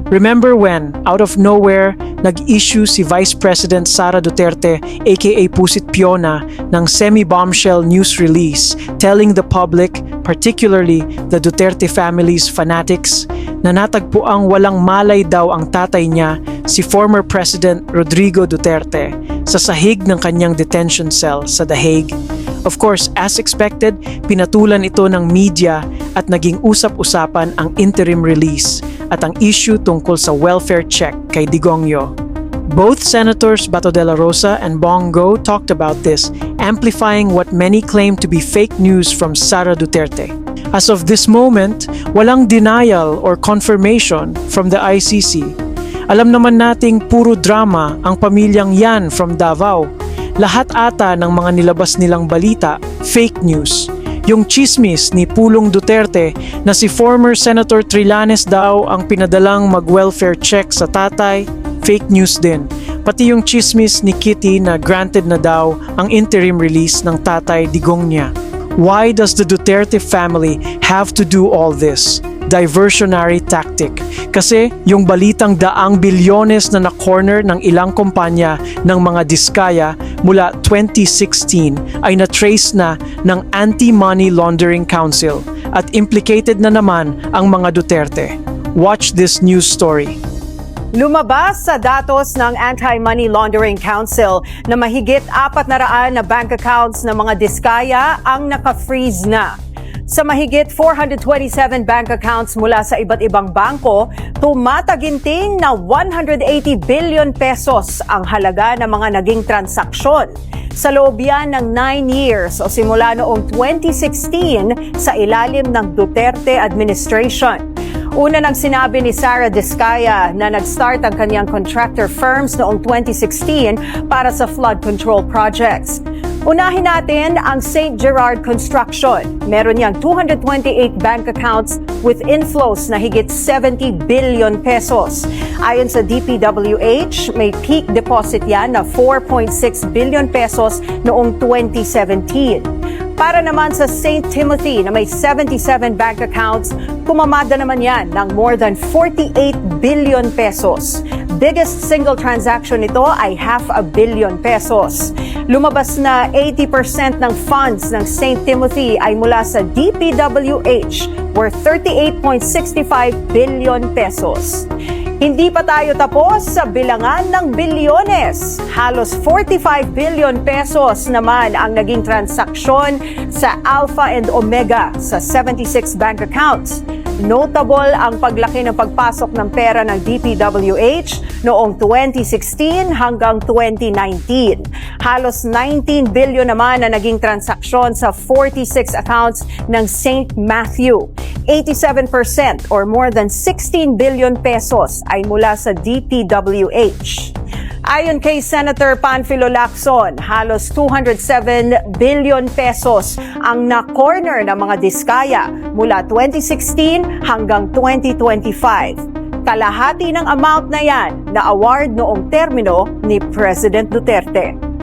Remember when, out of nowhere, nag-issue si Vice President Sara Duterte aka Pusit Piona ng semi-bombshell news release telling the public, particularly the Duterte family's fanatics, na natagpuang walang malay daw ang tatay niya, si former President Rodrigo Duterte, sa sahig ng kanyang detention cell sa The Hague. Of course, as expected, pinatulan ito ng media at naging usap-usapan ang interim release at ang issue tungkol sa welfare check kay Digongyo. Both Senators Bato de la Rosa and Bongo talked about this, amplifying what many claim to be fake news from Sara Duterte. As of this moment, walang denial or confirmation from the ICC. Alam naman nating puro drama ang pamilyang yan from Davao. Lahat ata ng mga nilabas nilang balita, fake news. Yung chismis ni Pulong Duterte na si former Senator Trillanes daw ang pinadalang mag-welfare check sa tatay, fake news din. Pati yung chismis ni Kitty na granted na daw ang interim release ng tatay Digong niya. Why does the Duterte family have to do all this? Diversionary tactic. Kasi yung balitang daang bilyones na na-corner ng ilang kumpanya ng mga diskaya mula 2016 ay na-trace na ng Anti-Money Laundering Council at implicated na naman ang mga Duterte. Watch this news story. Lumabas sa datos ng Anti-Money Laundering Council na mahigit 400 na bank accounts ng mga diskaya ang naka-freeze na. Sa mahigit 427 bank accounts mula sa iba't ibang bangko, tumataginting na 180 billion pesos ang halaga ng mga naging transaksyon. Sa loob yan ng 9 years o simula noong 2016 sa ilalim ng Duterte administration. Una nang sinabi ni Sara Diskaya na nag-start ang kanyang contractor firms noong 2016 para sa flood control projects. Unahin natin ang St. Gerard Construction. Meron niyang 228 bank accounts with inflows na higit 70 billion pesos. Ayon sa DPWH, may peak deposit yan na 4.6 billion pesos noong 2017. Para naman sa St. Timothy na may 77 bank accounts, kumamada naman yan ng more than 48 billion pesos. Biggest single transaction nito ay 500 million pesos. Lumabas na 80% ng funds ng St. Timothy ay mula sa DPWH, worth 38.65 billion pesos. Hindi pa tayo tapos sa bilangan ng bilyones. Halos 45 billion pesos naman ang naging transaksyon sa Alpha and Omega sa 76 bank accounts. Notable ang paglaki ng pagpasok ng pera ng DPWH noong 2016 hanggang 2019. Halos 19 billion naman na naging transaksyon sa 46 accounts ng St. Matthew. 87% or more than 16 billion pesos ay mula sa DPWH. Ayon kay Senator Panfilo Lacson, halos 207 billion pesos ang na-corner ng mga diskaya mula 2016 hanggang 2025. Kalahati ng amount na yan na award noong termino ni President Duterte.